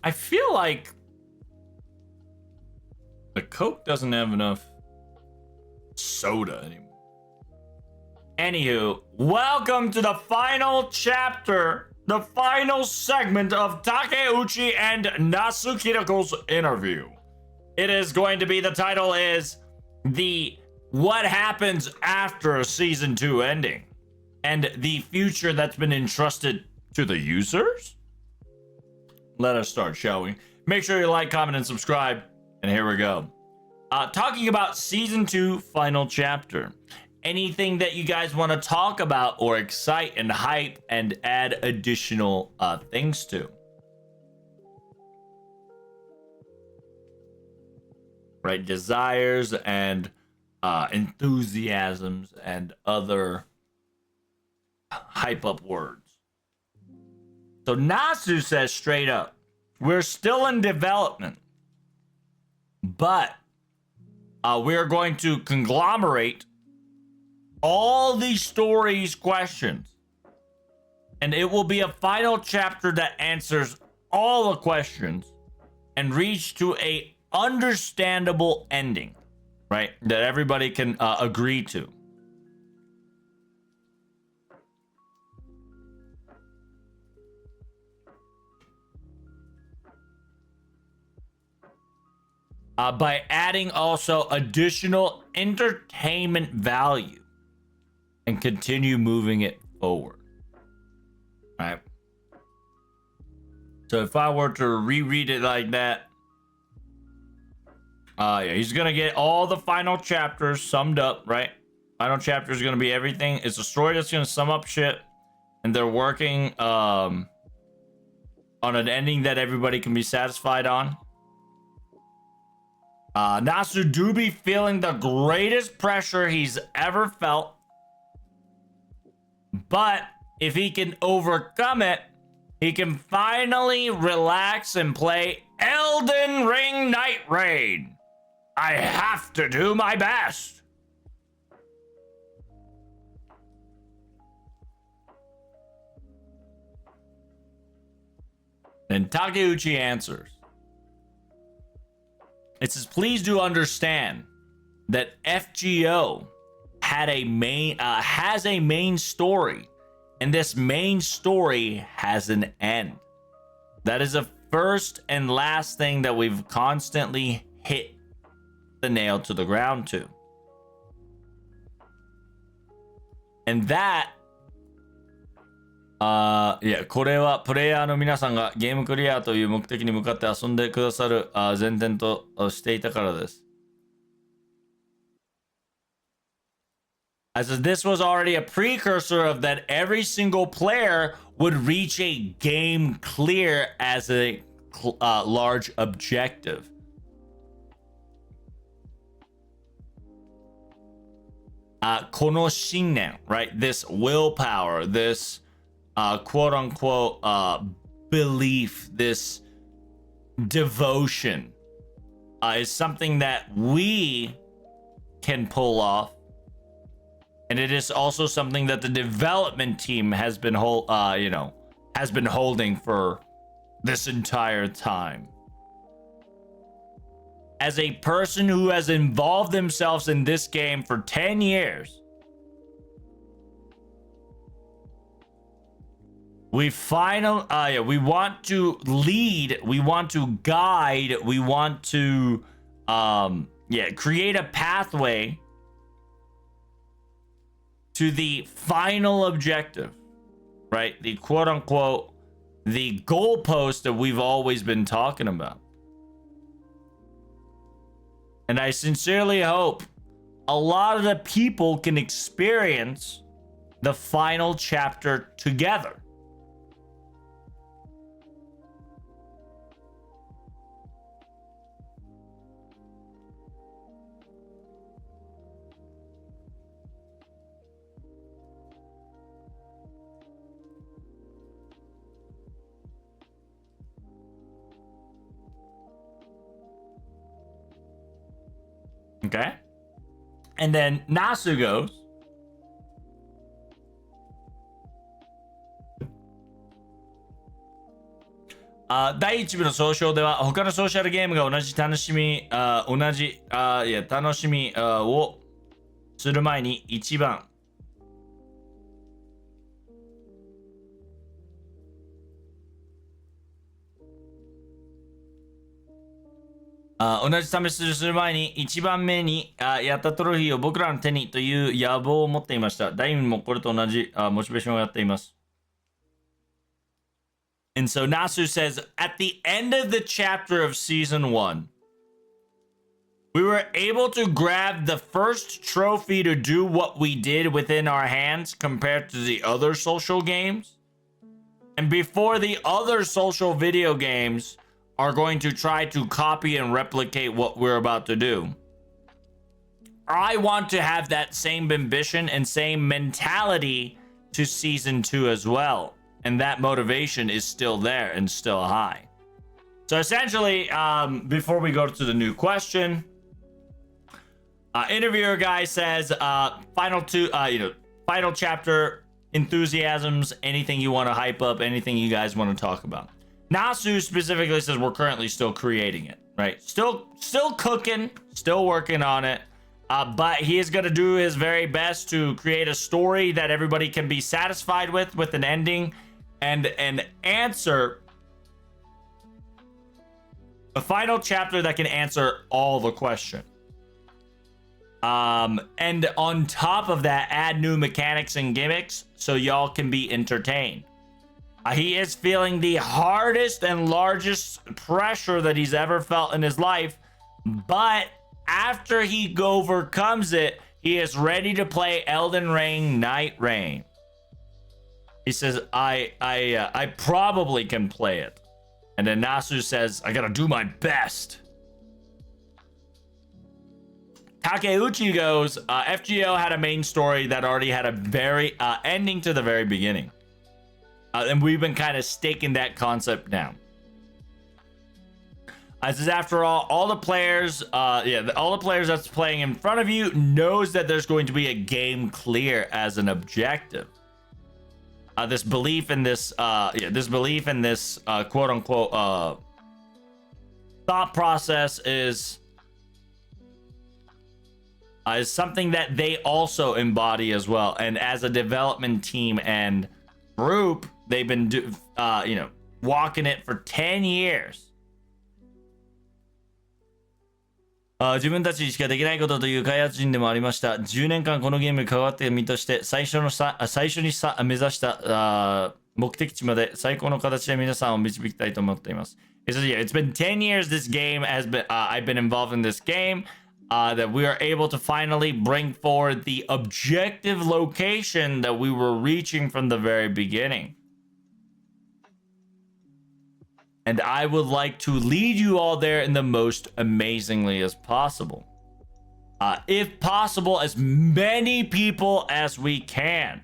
I feel like the Coke doesn't have enough soda anymore. Anywho, welcome to the final chapter, the final segment of Takeuchi and Nasu Kirako's interview. It is going to be, the title is the what happens after season 2 ending and the future that's been entrusted to the users. Let us start, shall we? Make sure you like, comment, and subscribe. And here we go. Talking about season 2 final chapter. Anything that you guys want to talk about or excite and hype and add additional things to? Right, desires and enthusiasms and other hype up words. So Nasu says straight up, we're still in development, but we're going to conglomerate all these stories questions, and it will be a final chapter that answers all the questions and reach to a understandable ending, right? That everybody can agree to. By adding also additional entertainment value and continue moving it forward. All right. So if I were to reread it like that, yeah, he's gonna get all the final chapters summed up, right? Final chapter is gonna be everything. It's a story that's gonna sum up shit, and they're working on an ending that everybody can be satisfied on. Nasu do be feeling the greatest pressure he's ever felt, but if he can overcome it, he can finally relax and play Elden Ring Night Raid. I have to do my best. And Takeuchi answers. It says, please do understand that FGO had a has a main story, and this main story has an end. That is the first and last thing that we've constantly hit the nail to the ground to. And thatこれはプレイヤーの皆さんがゲームクリアという目的に向かって遊んでくださる前提としていたからです。As this was already a precursor of that every single player would reach a game clear as a large objective. Kono shinen, right? This willpower, this quote unquote belief, this devotion is something that we can pull off, and it is also something that the development team has been holding for this entire time. As a person who has involved themselves in this game for 10 years, we want to lead, we want to guide, we want to create a pathway to the final objective, right? The quote unquote, the goalpost that we've always been talking about. And I sincerely hope a lot of the people can experience the final chapter together. Okay. And then Nasu goes, 第1部の総称では他のソーシャルゲームが同じ楽しみをする前に一番同じ試しする前に一番目にやったトロフィーを僕らの手にという野望を持っていました。第2部もこれと同じモチベーションをやっています。And so Nasu says, at the end of the chapter of season 1, we were able to grab the first trophy to do what we did within our hands compared to the other social games. And before the other social video games are going to try to copy and replicate what we're about to do, I want to have that same ambition and same mentality to season 2 as well. And that motivation is still there and still high. So essentially, before we go to the new question, interviewer guy says, final chapter, enthusiasms, anything you want to hype up, anything you guys want to talk about. Nasu specifically says we're currently still creating it, right? Still cooking, still working on it. But he is going to do his very best to create a story that everybody can be satisfied with an ending and an answer. A final chapter that can answer all the questions. And on top of that, add new mechanics and gimmicks so y'all can be entertained. He is feeling the hardest and largest pressure that he's ever felt in his life, but after he overcomes it, he is ready to play Elden Ring Night Rain. He says, I probably can play it. And then Nasu says, I gotta do my best. Takeuchi goes, FGO had a main story that already had a very ending to the very beginning. And we've been kind of staking that concept down. This is after all the players, all the players that's playing in front of you knows that there's going to be a game clear as an objective. This belief in this, quote unquote thought process is something that they also embody as well. And as a development team and group, they've been walking it for 10 years. 自分たちしかできないことという開発陣でもありました。10年間このゲームに関わって身として最初に目指した目的地まで最高の形で皆さんを導きたいと思っています。It says, yeah, it's been 10 years this game has been, I've been involved in this game, that we are able to finally bring forward the objective location that we were reaching from the very beginning. And I would like to lead you all there in the most amazingly as possible. If possible, as many people as we can.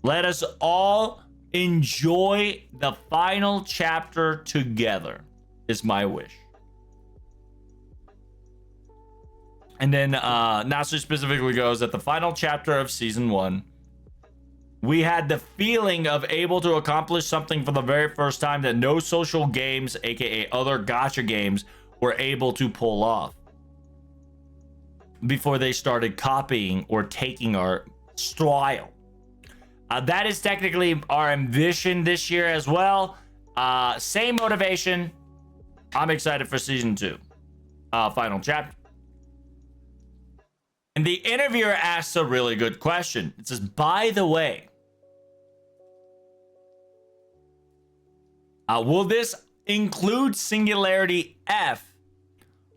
Let us all enjoy the final chapter together, is my wish. And then Nasu specifically goes that the final chapter of season 1, we had the feeling of able to accomplish something for the very first time that no social games, aka other gacha games, were able to pull off before they started copying or taking our style. That is technically our ambition this year as well. Same motivation. I'm excited for season 2, final chapter. And the interviewer asks a really good question. It says, by the way, will this include Singularity F?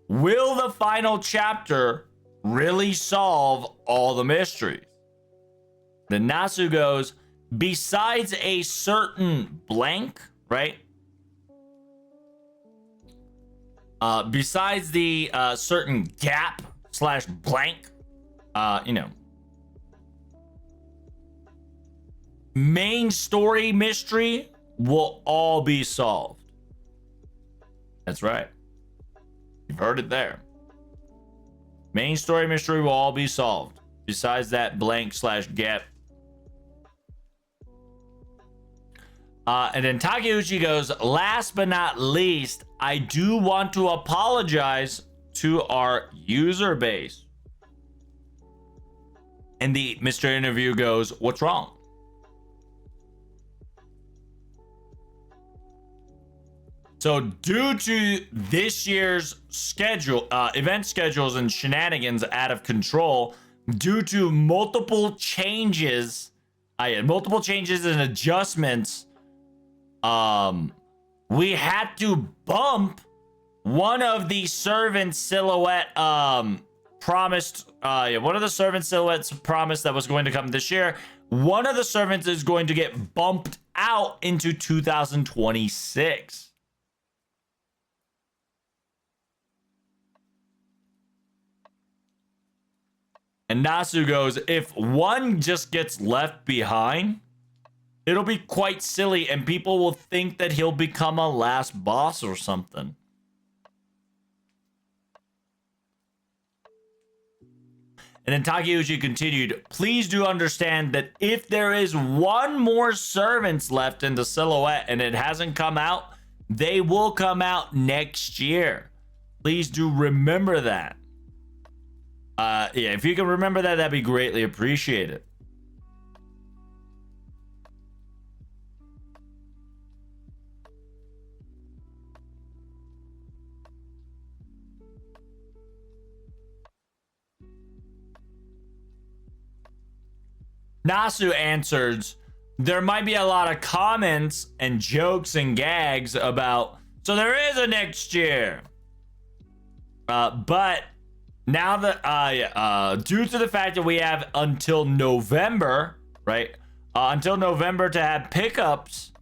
Will the final chapter really solve all the mysteries? Then Nasu goes, besides a certain blank, right? Besides the certain gap / blank, main story mystery will all be solved. That's right. You've heard it there. Main story mystery will all be solved. Besides that blank / gap. And then Takeuchi goes, last but not least, I do want to apologize to our user base. And the Mr. Interview goes, what's wrong? So due to this year's schedule, event schedules and shenanigans out of control, due to multiple changes and adjustments, we had to bump one of the servant silhouette promised. One of the servant silhouettes promised that was going to come this year. One of the servants is going to get bumped out into 2026. And Nasu goes, if one just gets left behind, it'll be quite silly and people will think that he'll become a last boss or something. And then Takeuchi continued, please do understand that if there is one more servants left in the silhouette and it hasn't come out, they will come out next year. Please do remember that. Yeah, if you can remember that, that'd be greatly appreciated. Nasu answers, there might be a lot of comments and jokes and gags about, so there is a next year. But now that, due to the fact that we have until November, right? Until November to have pickups,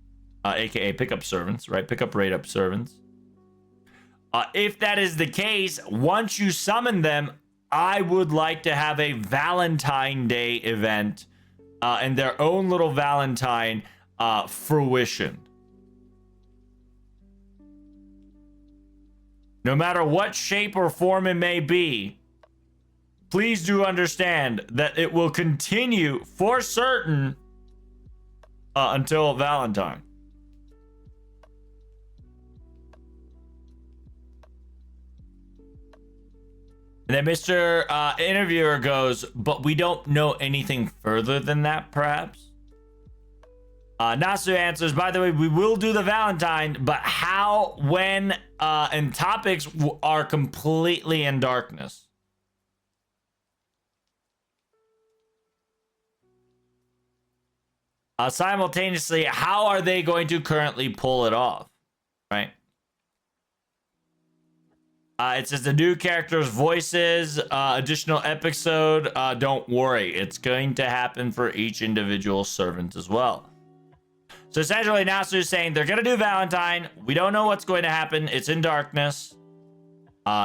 aka pickup servants, right? Pickup rate up servants. If that is the case, once you summon them, I would like to have a Valentine Day event and their own little Valentine fruition. No matter what shape or form it may be, please do understand that it will continue for certain until Valentine. And then Mr. Interviewer goes, but we don't know anything further than that, perhaps? Nasu answers, by the way, we will do the Valentine, but how, when, and topics are completely in darkness. Simultaneously, how are they going to currently pull it off, right? It says the new characters' voices, additional episode. Don't worry, it's going to happen for each individual servant as well. So essentially, Nasu is saying they're gonna do Valentine. We don't know what's going to happen. It's in darkness.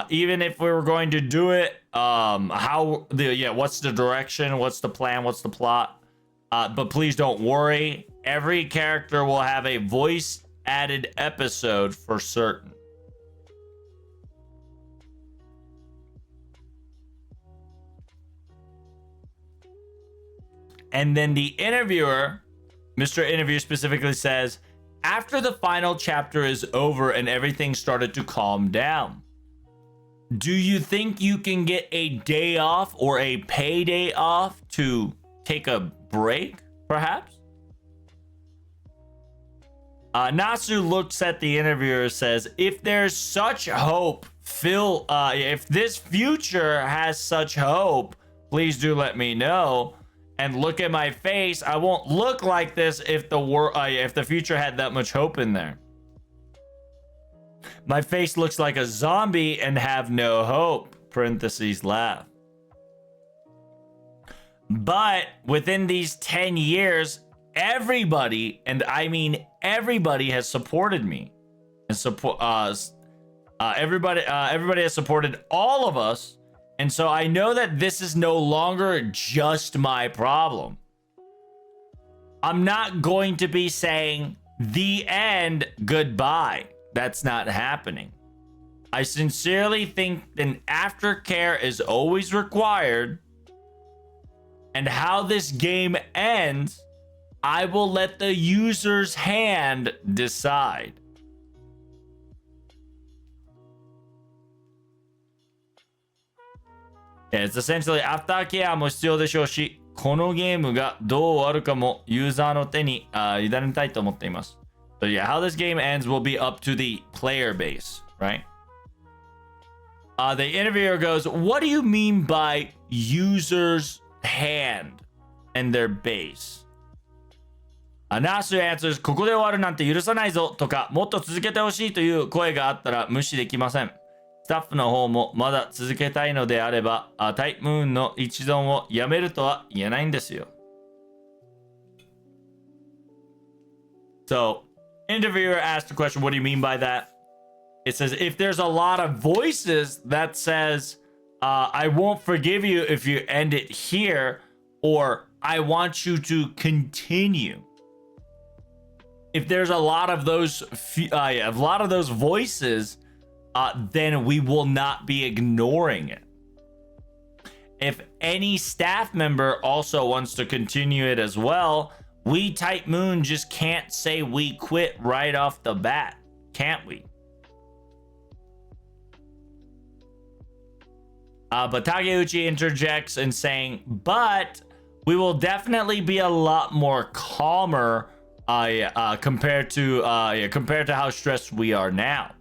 Even if we were going to do it, what's the direction? What's the plan? What's the plot? But please don't worry. Every character will have a voice-added episode for certain. And then the interviewer, Mr. Interview specifically says, after the final chapter is over and everything started to calm down, do you think you can get a day off or a payday off to take a break, perhaps? Nasu looks at the interviewer and says, if there's such hope, if this future has such hope, please do let me know. And look at my face. I won't look like this if the future had that much hope in there. My face looks like a zombie and have no hope. Parentheses laugh. But within these 10 years, everybody, and I mean everybody, has supported me, and everybody has supported all of us. And so I know that this is no longer just my problem. I'm not going to be saying the end, goodbye. That's not happening. I sincerely think an aftercare is always required. And how this game ends I will let the user's hand decide. It's essentially アフターケアも必要でしょうし、このゲームがどう終わるかもユーザーの手に委ねたいと思っています。So yeah, how this game ends will be up to the player base, right? The interviewer goes, what do you mean by user's hand and their base? Nasu answers, ここで終わるなんて許さないぞとか、もっと続けてほしいという声があったら無視できません。スタッフの方もまだ続けたいのであれば、タイムーンの一存をやめるとは言えないんですよ。So, interviewer asked the question, what do you mean by that? It says, if there's a lot of voices that says, I won't forgive you if you end it here, or I want you to continue. If there's a lot of those voices, then we will not be ignoring it. If any staff member also wants to continue it as well, we Type Moon just can't say we quit right off the bat, can't we? But Takeuchi interjects in saying, but we will definitely be a lot more calmer compared to how stressed we are now.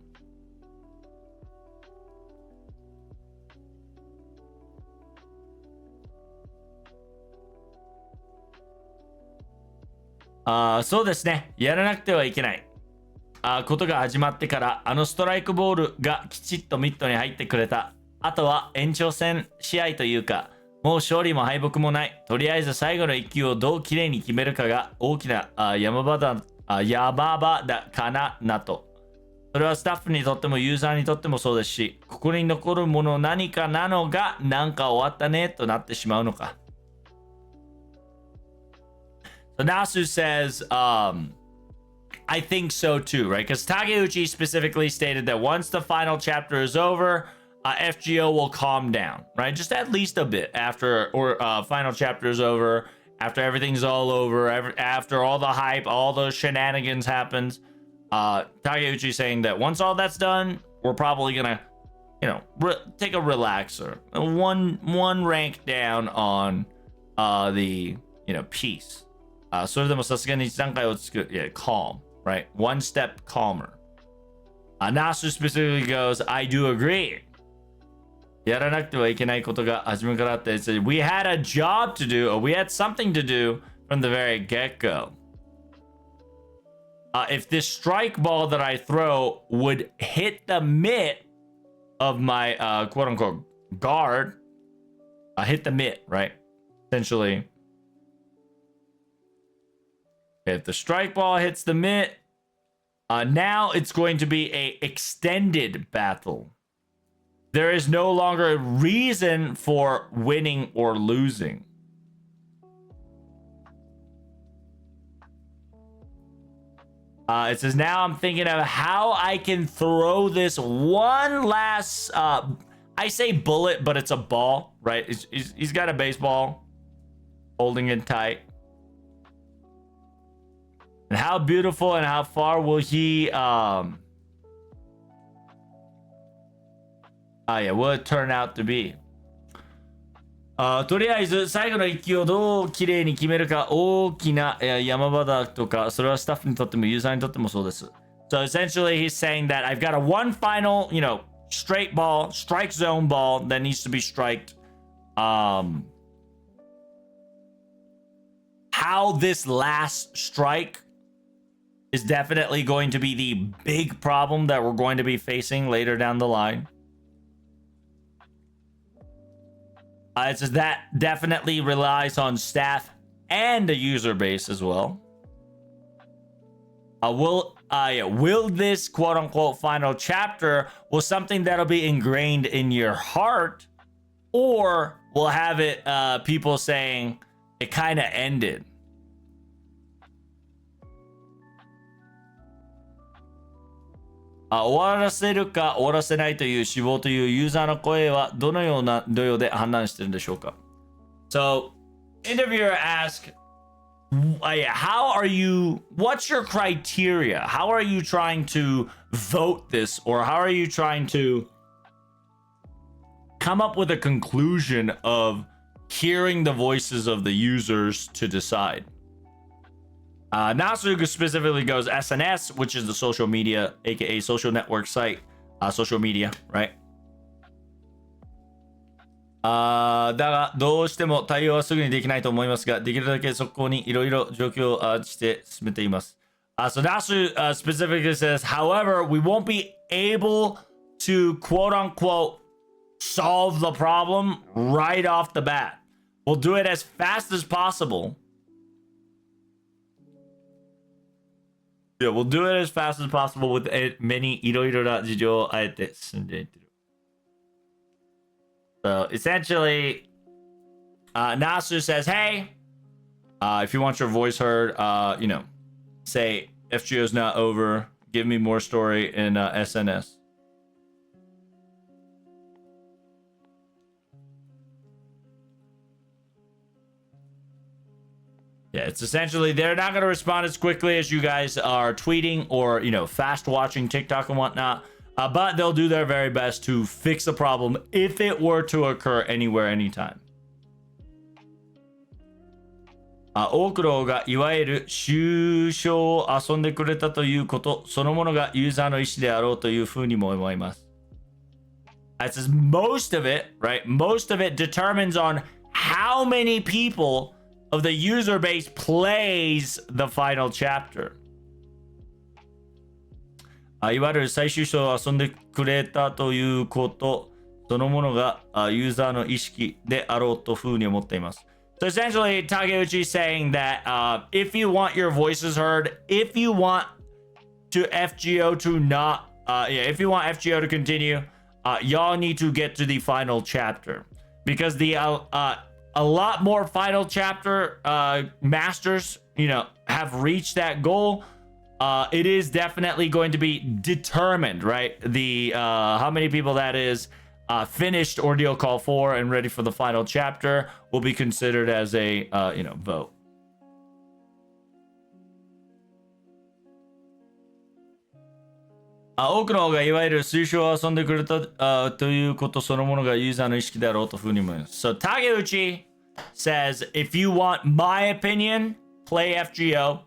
So ですね。やらなくてはいけない。ことが始まってからストライクボールがきちっとミットに入ってくれた。あとは延長戦試合というか、もう勝利も敗北もない。とりあえず最後の1球をどう綺麗に決めるかが大きな山場だかなと。それはスタッフにとってもユーザーにとってもそうですし、ここに残るもの何かなのがなんか終わったねとなってしまうのか。So Nasu says, I think so too, right? Because Takeuchi specifically stated that once the final chapter is over, FGO will calm down, right? Just at least a bit after final chapter is over, after everything's all over, after all the hype, all the shenanigans happens. Takeuchi saying that once all that's done, we're probably gonna, take a relaxer, one rank down on the peace. それでもさすがに一段階をつく calm, right? One step calmer. Nasu specifically goes, I do agree. やらなくてはいけないことが初めからあって、we had a job to do, or we had something to do from the very get-go. If this strike ball that I throw would hit the mitt of my quote-unquote guard, hit the mitt, right? Essentially, if the strike ball hits the mitt, now it's going to be a extended battle. There is no longer a reason for winning or losing. It says, now I'm thinking of how I can throw this one last, I say bullet, but it's a ball, right? He's got a baseball, holding it tight. And how beautiful and how far will he, will it turn out to be? とりあえず最後の一球をどう綺麗に決めるか大きな山場だとか、それはスタッフにとってもユーザーにとってもそうです。So essentially he's saying that I've got a one final, straight ball, strike zone ball that needs to be striked. How this last strike is definitely going to be the big problem that we're going to be facing later down the line. It says that definitely relies on staff and the user base as well. Will this quote-unquote final chapter will something that'll be ingrained in your heart, or will have it people saying it kind of ended? 終わらせるか終わらせないという志望というユーザーの声はどのようで判断してるんでしょうか? So, interviewer asked, how are you, what's your criteria? How are you trying to vote this, or how are you trying to come up with a conclusion of hearing the voices of the users to decide? Nasu specifically goes SNS, which is the social media, aka social network site, social media, right? だがどうしても対応はすぐにできないと思いますが、できるだけ速攻にいろいろ状況をして進めています。So Nasu specifically says, however, we won't be able to quote unquote solve the problem right off the bat. We'll do it as fast as possible. Yeah, we'll do it as fast as possible with many いろいろな事情をあえて進んでいってる。So essentially, Nasu says, hey, if you want your voice heard, you know, say FGO's not over. Give me more story in SNS. Yeah, it's essentially they're not going to respond as quickly as you guys are tweeting or, you know, fast watching TikTok and whatnot. But they'll do their very best to fix the problem if it were to occur anywhere, anytime. 多くのがいわゆる抽象を遊んでくれたということそのものがユーザーの意思であろうというふうにも思います。It says most of it, right? Most of it determines on how many people of the user base plays the final chapter. いわゆる最終章を遊んでくれたということそのものがユーザーの意識であろうというふうに思っています。So essentially, Takeuchi is saying that if you want your voices heard, if you want to FGO to not, if you want FGO to continue, y'all need to get to the final chapter because the a lot more final chapter masters, you know, have reached that goal. It is definitely going to be determined, right? The how many people that is finished Ordeal Call 4 and ready for the final chapter will be considered as a you know, vote. 多くの方がいわゆる推奨を遊んでくれたということそのものがユーザーの意識であろうというふうに思います。So Takeuchi says, if you want my opinion, play FGO.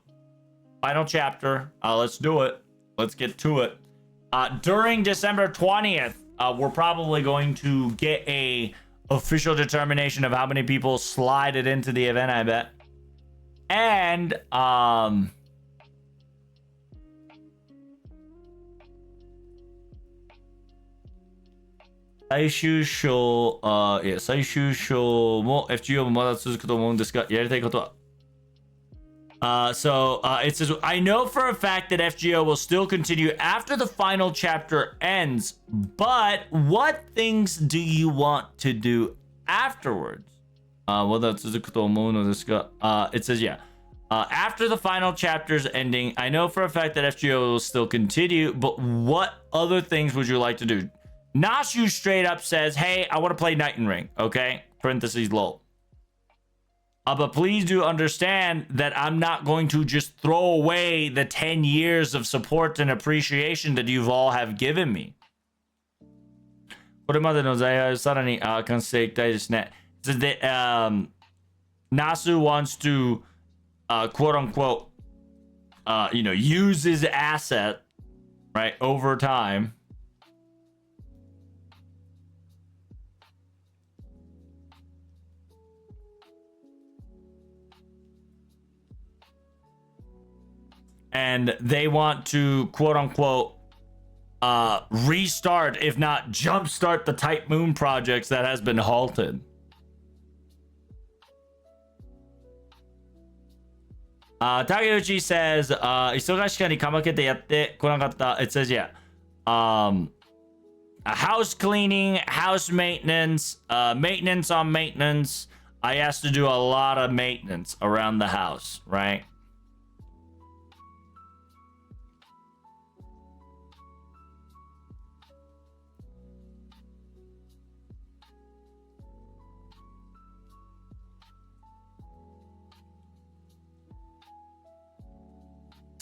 Final chapter. Let's do it. Let's get to it. During December 20th, we're probably going to get a official determination of how many people slide it into the event, I bet. And最終章、最終章も FGO もまだ続くと思うんですが、やりたいことはSo it says, I know for a fact that FGO will still continue after the final chapter ends, but what things do you want to do afterwards? Well, that's it says, yeah. After the final chapter's ending, I know for a fact that FGO will still continue, but what other things would you like to do? Nasu straight up says, hey, I want to play Night and Ring, okay? Parentheses, lol. But please do understand that I'm not going to just throw away the 10 years of support and appreciation that you've all have given me. これまでの在愛をさらに完成していきたいですね。So that Nasu wants to quote unquote you know, use his asset, right, over time. And they want to quote unquote restart, if not jumpstart, the Type Moon projects that has been halted. Takeuchi says, 忙しかにかまけてやってこなかった。It says, yeah. House cleaning, house maintenance, maintenance on maintenance. I asked to do a lot of maintenance around the house, right?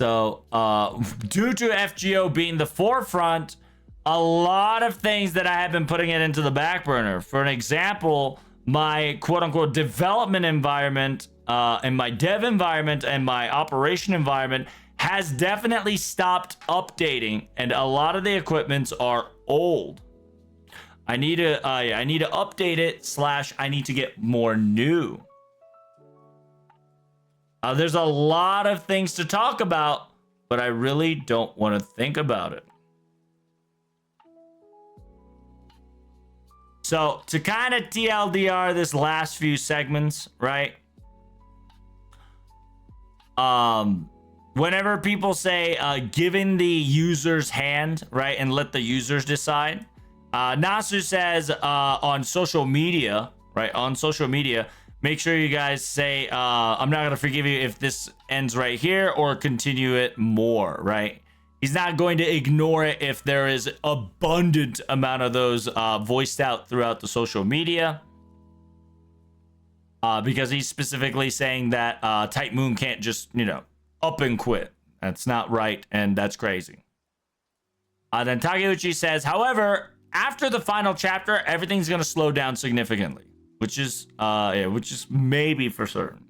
So, due to FGO being the forefront, a lot of things that I have been putting it into the back burner. For an example, my quote-unquote development environment, and my dev environment and my operation environment has definitely stopped updating, and a lot of the equipments are old. I need to update it / I need to get more new. There's a lot of things to talk about, but I really don't want to think about it. So to kind of TLDR this last few segments, right? Whenever people say given the user's hand, right, and let the users decide, Nasu says on social media, right, on social media, make sure you guys say, I'm not going to forgive you if this ends right here or continue it more, right? He's not going to ignore it if there is abundant amount of those voiced out throughout the social media. Because he's specifically saying that Type Moon can't just, you know, up and quit. That's not right, and that's crazy. Then Takeuchi says, however, after the final chapter, everything's going to slow down significantly. Which is maybe for certain.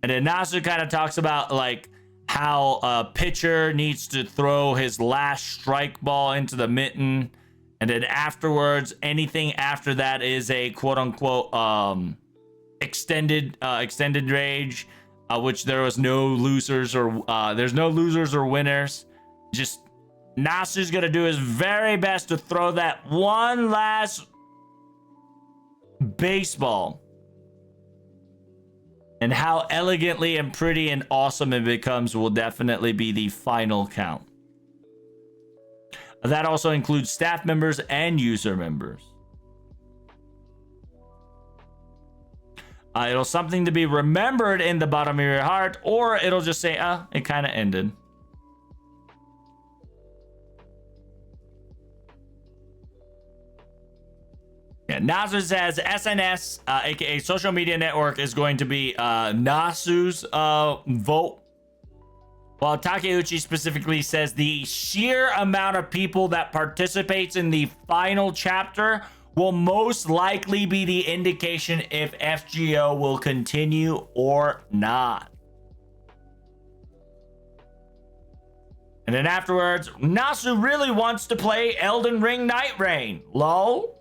And then Nasu kind of talks about like how a pitcher needs to throw his last strike ball into the mitten, and then afterwards, anything after that is a quote unquote extended rage, which there was no losers or there's no losers or winners. Just Nasu's gonna do his very best to throw that one last baseball, and how elegantly and pretty and awesome it becomes will definitely be the final count. That also includes staff members and user members. It'll something to be remembered in the bottom of your heart, or it'll just say, it kind of ended. Yeah, Nasu says SNS, aka social media network, is going to be Nasu's vote. While Takeuchi specifically says the sheer amount of people that participates in the final chapter will most likely be the indication if FGO will continue or not. And then afterwards, Nasu really wants to play Elden Ring Night Rain. Lol.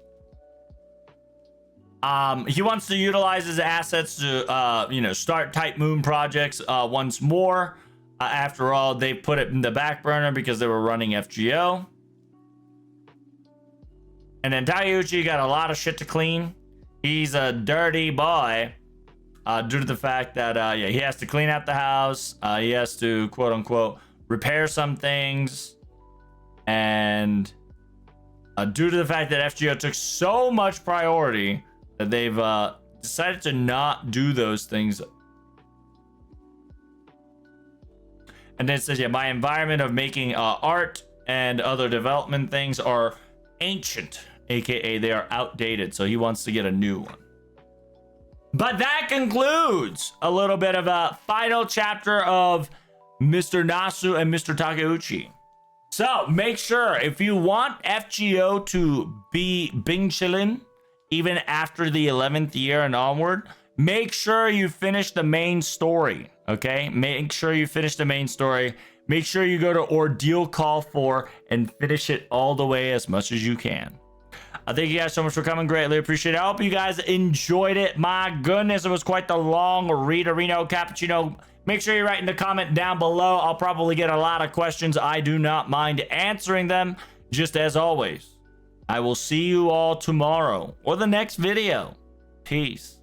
He wants to utilize his assets to, start Type Moon projects once more. After all, they put it in the back burner because they were running FGO. And then Takeuchi got a lot of shit to clean. He's a dirty boy due to the fact that, he has to clean out the house. He has to, quote unquote, repair some things. And due to the fact that FGO took so much priority, that they've decided to not do those things. And then it says, my environment of making art and other development things are ancient, aka they are outdated. So he wants to get a new one. But that concludes a little bit of a final chapter of Mr. Nasu and Mr. Takeuchi. So make sure, if you want FGO to be Bing Chillin' even after the 11th year and onward, make sure you finish the main story, okay? Make sure you finish the main story. Make sure you go to Ordeal Call 4 and finish it all the way as much as you can. Thank you guys so much for coming. Greatly appreciate it. I hope you guys enjoyed it. My goodness, it was quite the long readerino cappuccino. Make sure you write in the comment down below. I'll probably get a lot of questions. I do not mind answering them, just as always. I will see you all tomorrow or the next video. Peace.